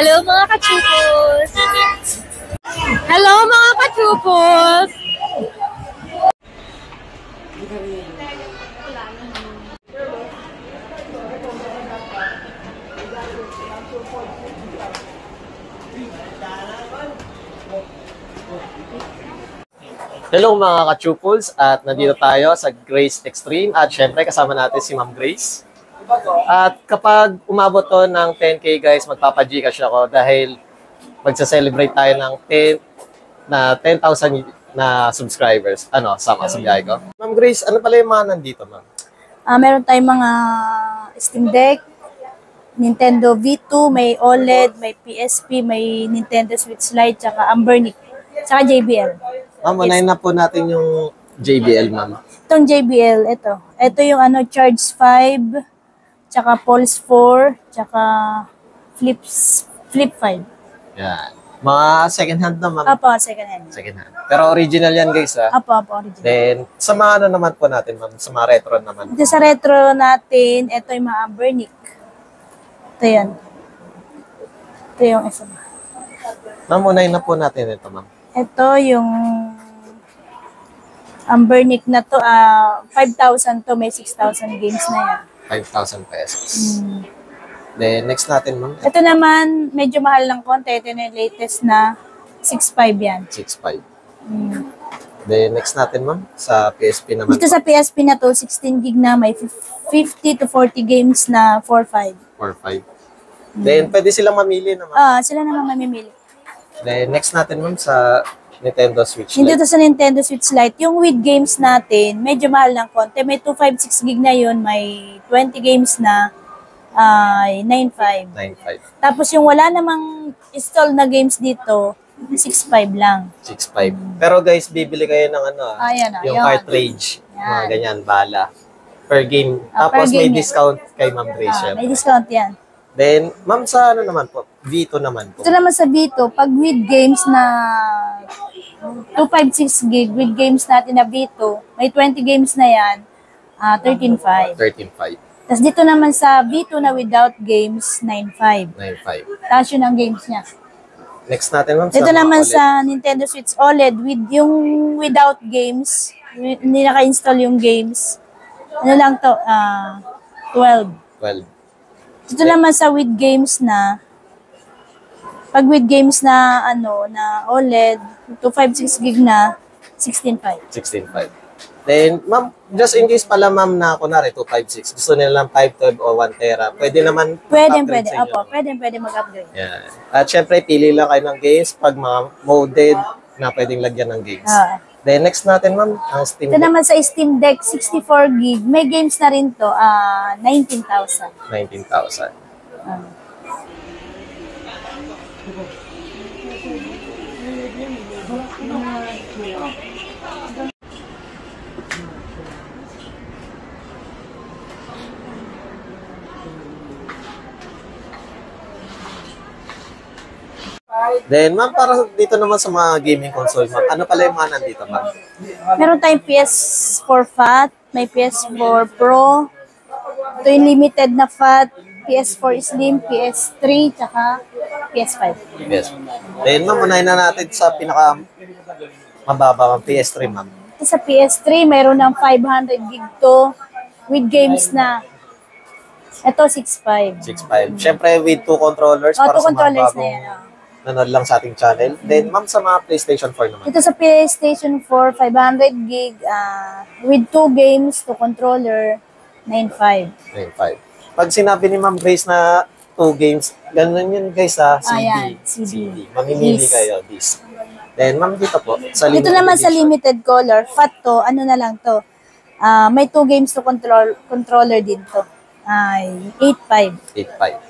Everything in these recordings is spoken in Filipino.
Hello mga kachupos! Hello mga kachupos! Hello mga ka-Chupuls, at nandito tayo sa Grace Extreme at syempre kasama natin si Ma'am Grace. At kapag umabot to ng 10K guys, magpapa-Gcash ako dahil magsa-celebrate tayo ng 10,000 na subscribers. Sama sa biyay ko. Ma'am Grace, ano pala yung mga nandito, ma'am? Meron tayong mga Steam Deck, Nintendo V2, may OLED, may PSP, may Nintendo Switch Lite, tsaka Ambernic, tsaka JBL. Ma'am, unahin na po natin yung JBL, ma'am. Itong JBL, ito. Ito yung Charge 5, tsaka Pulse 4, tsaka Flip 5. Yan. Mga second hand na, ma'am. Apo, second hand. Second hand. Pero original yan, guys, ha? Apo, original. Then, sa mga naman po natin, ma'am? Sa mga retro naman. Ito sa retro natin, ito yung mga Ambernic. Ito yan. Ito yung isa. Ma'am, unahin na po natin ito, ma'am. Ito yung Ambernic na to, 5,000 to, may 6,000 games na yan. 5,000 pesos. Then, next natin, ma'am. Ito naman, medyo mahal ng konti. Ito na yung latest na 6,500 yan. 6,500. Then, next natin, ma'am. Sa PSP naman. Dito sa PSP na to, 16 gig na, may 50 to 40 games na 4,500. 4,500. Then, pwede silang mamili naman. Sila naman mamimili. Then, next natin, ma'am, sa Nintendo Switch Hindi Lite. to sa Nintendo Switch Lite. Yung with games natin, medyo mahal ng konti. May 256 gig na yun, may 20 games na 9,500. 9,500. Tapos yung wala namang install na games dito, 6,500 lang. 6,500. Pero guys, bibili kayo ng Ayan, yung ayan. cartridge. Yan. Mga ganyan, bala. Per game. Per Tapos game may yan. discount kay Ma'am Grace. May syempre. discount yan. Then, ma'am, sa naman po? V2 naman po. Ito naman sa Vito, pag with games na 256 gig, with games natin na Vito, may 20 games na yan, 13,500. 13,500. Tapos dito naman sa Vito na without games, 9,500. 9,500. Tapos yun ang games niya. Next natin, ma'am. Ito mga naman OLED. sa Nintendo Switch OLED, with yung without games, hindi naka-install yung games. Ano lang to? 12. 12. Ito naman sa with games na, pag with games na na OLED, 256 gig na, 16,500. 16,500. Then, ma'am, just in case pala, ma'am, na kunwari 256, gusto nila lang 512 o 1 tera, pwede naman Pwede. upgrade sa inyo. Opo, pwede mag-upgrade. Yan. At syempre, pili lang kayo ng games pag mga moded na pwedeng lagyan ng games. Then, next natin, ma'am, ang Steam Ito Deck, naman sa Steam Deck, 64 gig. May games na rin to, 19,000. 19,000. Then, ma'am, para dito naman sa mga gaming console, ma'am, ano pala yung mga nandito, ma'am? Meron tayong PS4 FAT, may PS4 Pro. Ito yung limited na FAT, PS4 Slim, PS3, tsaka PS5. Yes. Then, ma'am, unahin na natin sa pinaka mababa, ma'am, PS3, ma'am. Ito sa PS3, mayroon ng 500 gig to with games na. Ito, 6,500. 6.5. Syempre, with 2 controllers Oh, para 2 sa mga controllers na bagong yan. nanood lang sa ating channel. Then, ma'am, sa mga PlayStation 4 naman. Ito sa PlayStation 4, 500 gig with 2 games, 2 controller, 9,500. 9.5. Pag sinabi ni Ma'am Grace na 2 games, ganun yun guys ha, CD. Ayan, CD. Mamimili Disc. kayo, disc. Then, ma'am, dito po, sa Ito limited naman sa edition. limited color, FAT to, na lang to. May 2 games to controller din to. 8,500. 8.5.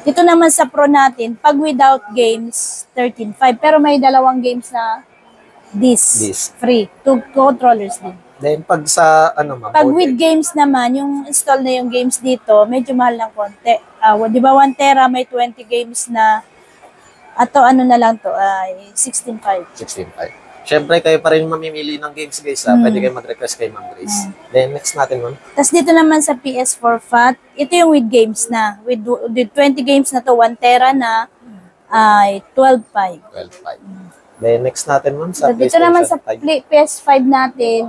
Dito naman sa Pro natin, pag without games, 13,500. Pero may 2 games na disc. Disc. Free. 2 controllers din. Then, pag sa, ma'am, Pag model, with games naman, yung install na yung games dito, medyo mahal ng konti. Di ba 1 tera, may 20 games na, na lang to, 16,500. 16.5. Siyempre, kayo pa rin mamimili ng games, guys. Pwede kayo mag-request kay Ma'am Grace. Then, next natin, Ma'am. Tapos dito naman sa PS4 FAT, ito yung with games na. With 20 games na to, 1 tera na, ay 12.5. 12.5. Then, next natin, Ma'am, sa So, dito PlayStation naman sa 5. PS5 natin,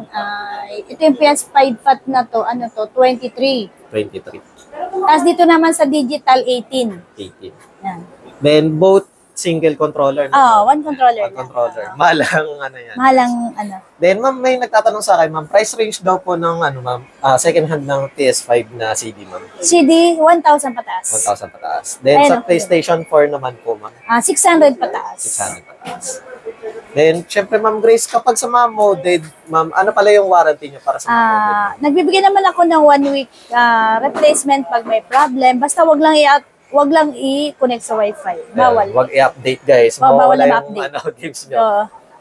ito yung PS5 FAT na to, 23. 23. Tapos dito naman sa digital, 18. 18. Yan. Then, both single controller. One controller. One controller. Malang, ano yan. Mahalang, ano. Then, Ma'am, may nagtatanong sa akin, Ma'am, price range daw po ng, Ma'am, second hand ng PS5 na CD, Ma'am. CD, 1,000 pataas. 1,000 pataas. Then, Ayun, sa okay. PlayStation 4 naman po, Ma'am, 600 pataas. 600 pataas. Then, syempre, Ma'am Grace, kapag sa mga modded, Ma'am, ano pala yung warranty niyo para sa mga modded? Nagbibigay naman ako ng 1 week replacement pag may problem. Basta wag lang i-connect sa wifi. Bawal. Huwag i-update, guys. Bawal Mawawala na yung ma-update. games niyo. So,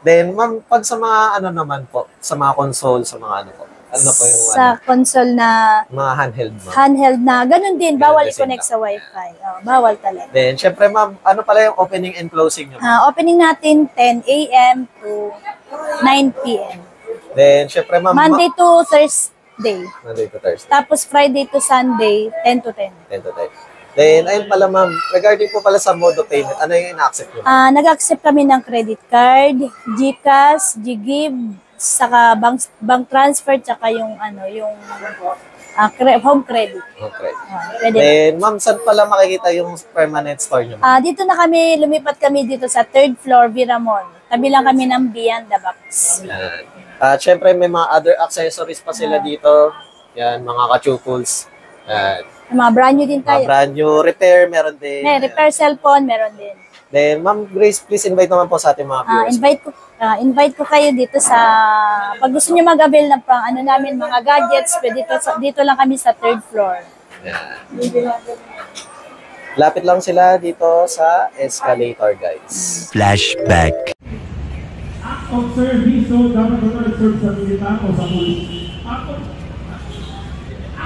Then, Ma'am, pag sa mga naman po, sa mga console, sa mga ano po yung sa console na mga handheld, Ma'am. handheld na, ganun din, bawal din i-connect sila. sa wifi. Bawal talaga. Then, syempre, Ma'am, ano pala yung opening and closing niyo, Ma'am? Opening natin 10 a.m. to 9 p.m. Then, syempre, Ma'am, Monday to Thursday. Monday to Thursday, Tapos Friday to Sunday, 10 to 10. 10 to 10. Then, ayun pala, Ma'am, regarding po pala sa mode of payment, ano yung ina-accept niyo? Nag-accept kami ng credit card, GCash, GGive, saka bank transfer, tsaka yung home credit. Okay. Pwede. Then, Ma'am, saan pala makikita yung permanent store niyo, Ma'am? Dito na kami, lumipat kami dito sa 3rd floor, Vira Mall. Tabi lang kami ng Beyond the Box. Yan. At syempre, may mga other accessories pa sila dito. Yan, mga kachupuls. Yan. Mga brand new din Mga tayo. brand new repair, meron din. May repair cellphone, meron din. Then, Ma'am Grace, please invite naman po sa ating mga viewers. Invite ko kayo dito sa, pag gusto niyo mag-avail ng namin, mga gadgets, dito lang kami sa 3rd floor. Yan. Lapit lang sila dito sa escalator, guys. Flashback. Ang serviso dapat ko na-serve sa militar o sa pulis.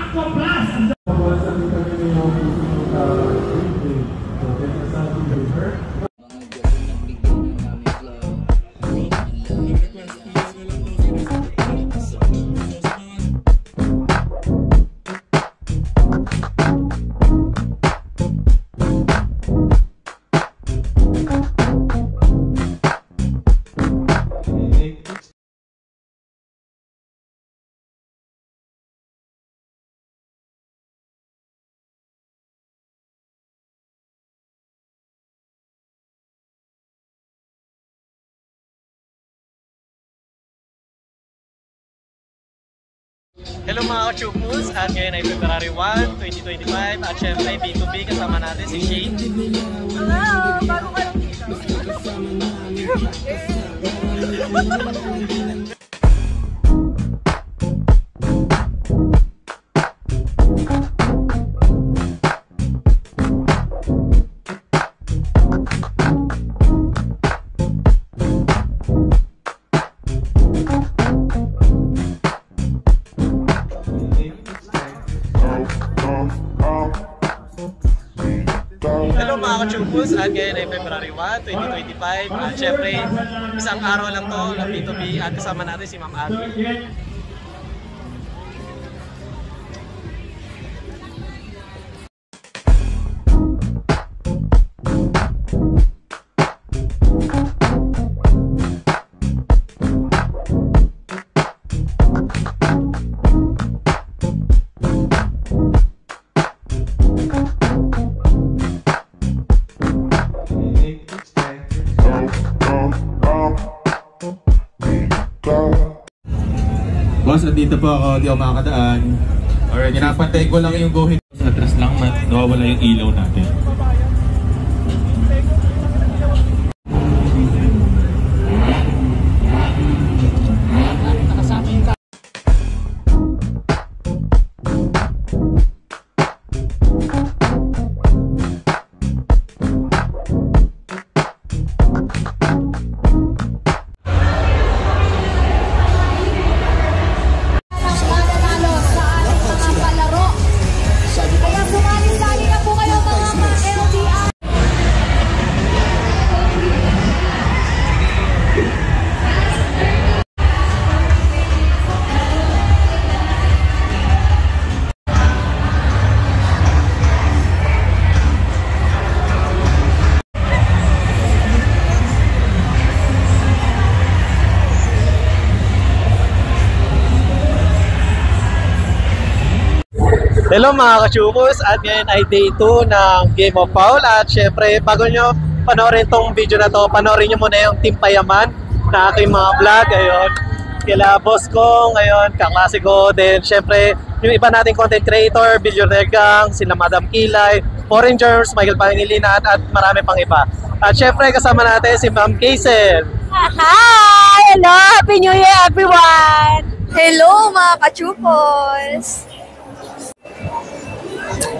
Ako plus! Bawasan din kami ng mga so, then nasabi ko her. Hello mga ka-chupus, at ngayon ay February 1, 2025 at syempre B2B kasama natin si Shane. Hello! Bago ka lang dito. Hello mga ka-chupus, at ngayon ay February 1, 2025 at syempre isang araw lang to ng B2B at kasama natin si Ma'am Abby. Boss, andito po ako, di ako makakadaan. Alright, pinapantay ko lang yung guhit. Sa atras lang, nawawala yung ilaw natin. Kaya sumali-sali na po kayo mga Hello mga ka-chupos, at ngayon ay day 2 ng Game of Foul. At syempre, bago nyo panoorin tong video na to, panoorin nyo muna yung Team Payaman na aking mga vlog. Ayun, kila boss ko ngayon, kaklase ko. Then syempre, yung iba nating content creator, Billionaire Gang, sila Madam Kilay, Foreign Germs, Michael Pangilinan, at marami pang iba. At syempre, kasama natin si Ma'am Kaisel. Hi! Hello! Happy New Year, everyone! Hello mga kachupos!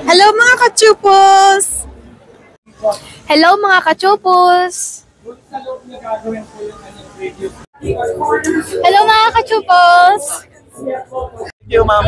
Hello mga kachupos! Hello mga kachupos! Hello mga kachupos! Thank you, ma'am.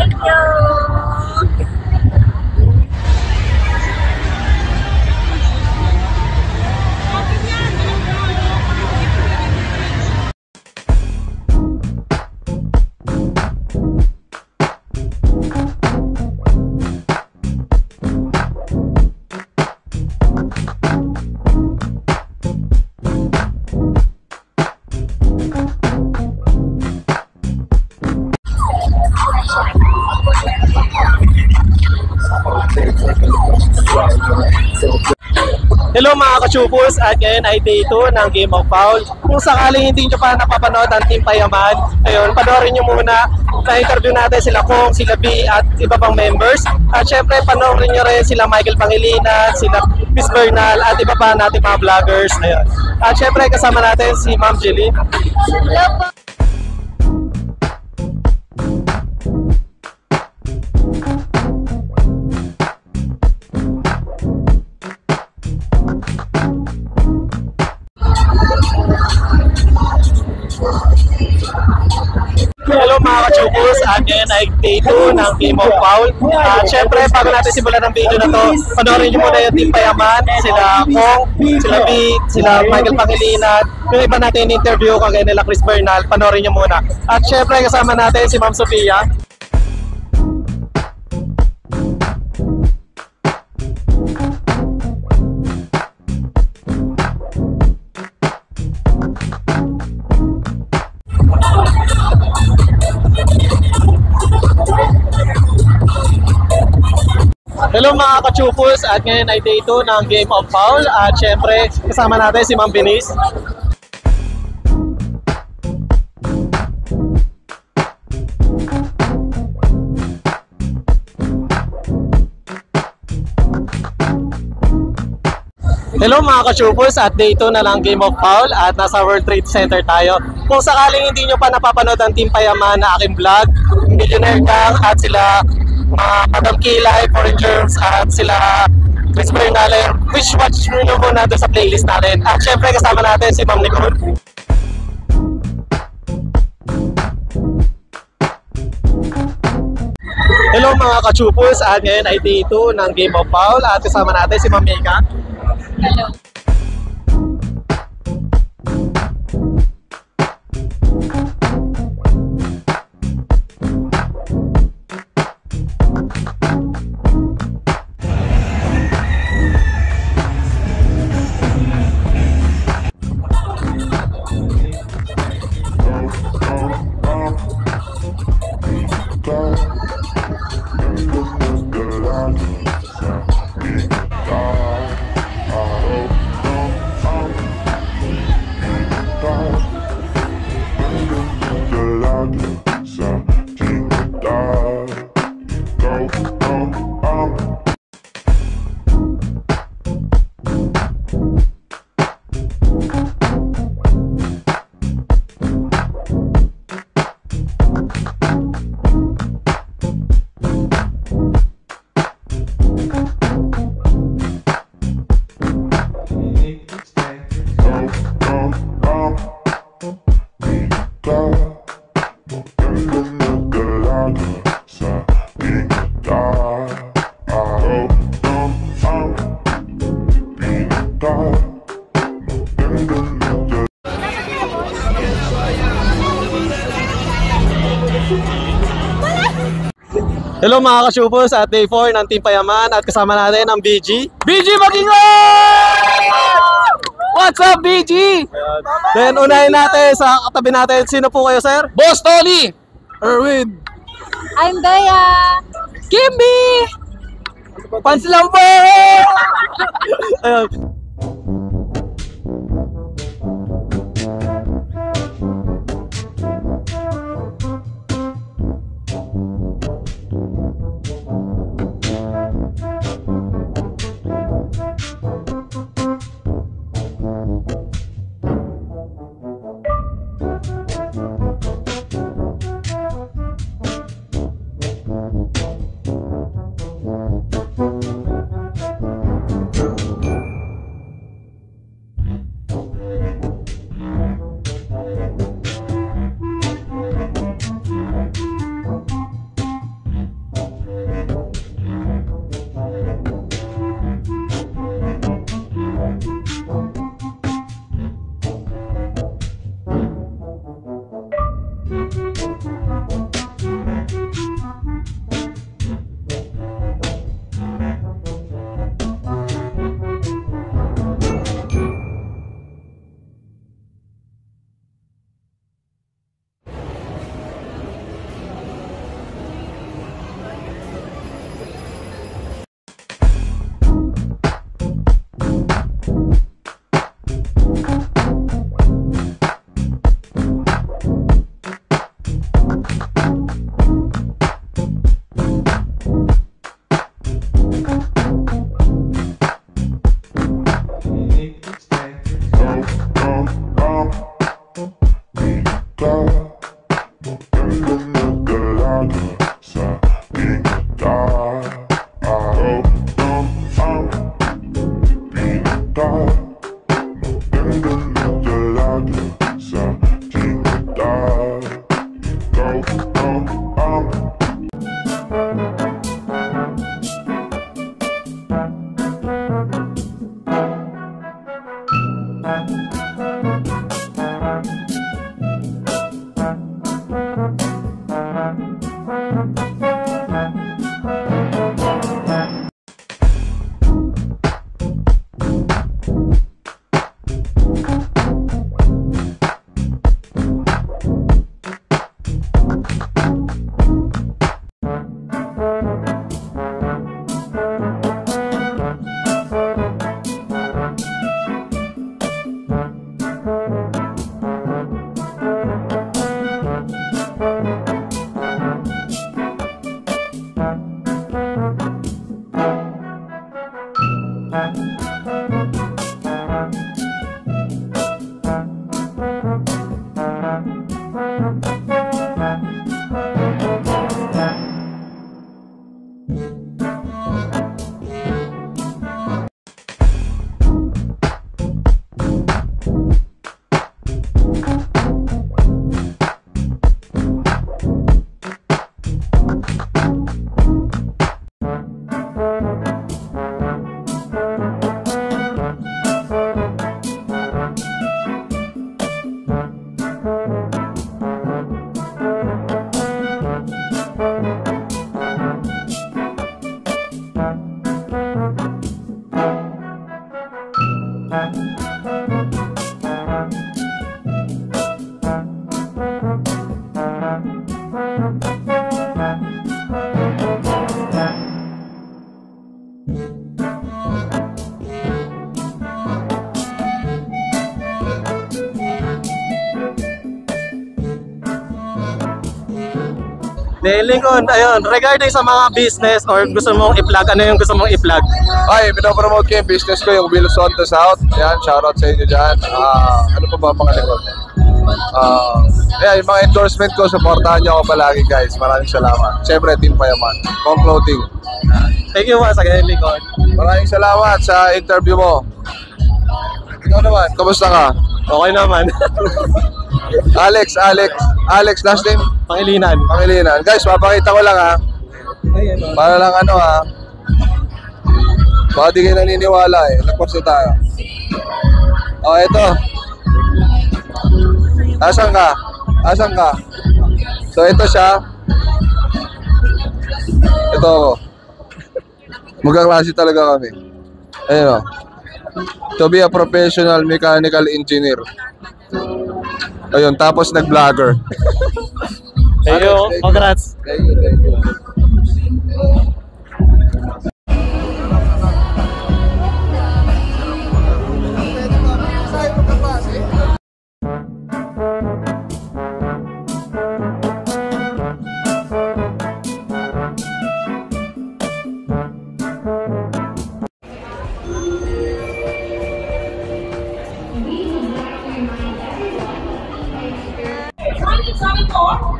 Hello mga ka-chupos, at ngayon ay day 2 ng Game of Foul. Kung sakaling hindi nyo pa napapanood ang Team Payaman, ayun, panoorin nyo muna. Na-interview natin sila Kong, sila B at iba pang members. At syempre panoorin nyo rin sila Michael Pangilinan, sila Miss Bernal at iba pa natin mga vloggers. Ayun. At syempre kasama natin si Ma'am Jeline. Hello po! Hello mga ka-chupos, at ngayon ay day 2 ng Game of Foul. At syempre, bago natin simulan ng video na to, panoorin nyo muna yung Team Payaman, sila Kong, sila B, sila Michael Pangilinan, yung iba natin interview kagaya nila Chris Bernal, panoorin nyo muna. At syempre, kasama natin si Ma'am Sofia. Hello mga ka-chupos, at ngayon ay day 2 ng Game of Foul. At syempre, kasama natin si Ma'am Benice. Hello mga ka-chupos, at day 2 na lang Game of Foul at nasa World Trade Center tayo. Kung sakaling hindi nyo pa napapanood ang Team Payaman na aking vlog, Billionaire Gang at sila Madam Kilay, Foreign Germs at sila Chris Bernal, wish watch nyo muna doon sa playlist natin. At syempre kasama natin si Ma'am Nicole. Hello mga ka-chupos, at ngayon ay day 2 ng Game of Foul at kasama natin si Ma'am Mika. Hello! Hello mga ka-chupos, at day 4 ng Team Payaman at kasama natin ang BG. BG Magingon! What's up, BG? Then unahin natin sa katabi natin. Sino po kayo, sir? Boss Tony! Erwin! I'm Daya! Kimby! Pants lang po! Ayun. Lincoln, ayun, regarding sa mga business or gusto mong i-plug, ano yung gusto mong i-plug? Ay, pinopromote ko yung business ko, yung Wilson to South. Yan, shoutout sa inyo dyan. Ano pa ba mga likod? Yung mga endorsement ko, supportahan nyo ako palagi guys. Maraming salamat. Siyempre, Team Payaman. Home Clothing. Thank you once again, Lincoln. Maraming salamat sa interview mo. Ikaw naman, kamusta ka? Okay naman. Alex, last name? Pangilinan. Guys, mapakita ko lang ha. Para lang ano ha. Baka di kayo naniniwala eh. Nagpapsa tayo. Oh, ito. Asan ka? So, ito siya. Ito ako. Magkaklase talaga kami. Ayun o. To be a professional mechanical engineer. Ayun, tapos nag-vlogger. Thank you. Congrats. Thank you.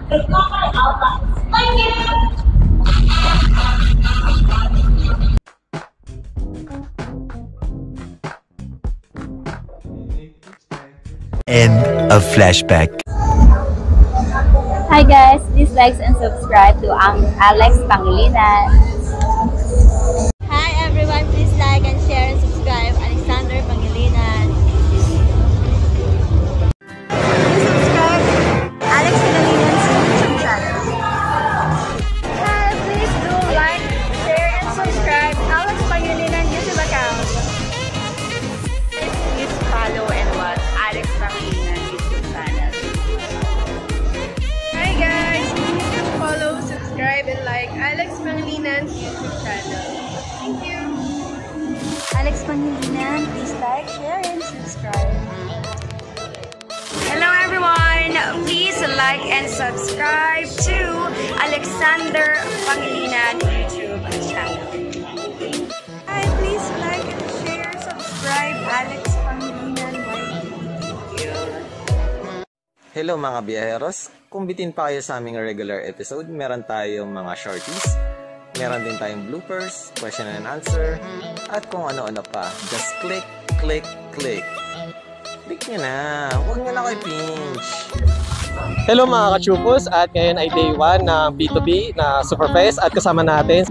End of flashback. Hi guys, please like and subscribe to Alex Pangilinan. Hi everyone, please like and share and subscribe Alexander Pangilinan. Please subscribe Alex Pangilinan's YouTube channel. Hi, please do like, share and subscribe Alex Pangilinan YouTube account. Please follow and watch Alex Pangilinan YouTube channel. Hi guys! You can follow, subscribe, and like Alex Pangilinan's YouTube channel. Thank you! Alex Pangilinan, please like, share and subscribe. Hello everyone! Please like and subscribe to Alexander Pangilinan YouTube channel. Hi, please like and share, subscribe Alex Pangilinan YT. Hello mga biyaheros! Kung bitin pa kayo sa aming regular episode, meron tayong mga shorties, meron din tayong bloopers, question and answer, at kung ano-ano pa. Just click, click, click. Click nyo na. Huwag nyo na kayo pinch. Hello mga ka-chupos! At ngayon ay day 1 ng B2B na Superfest at kasama natin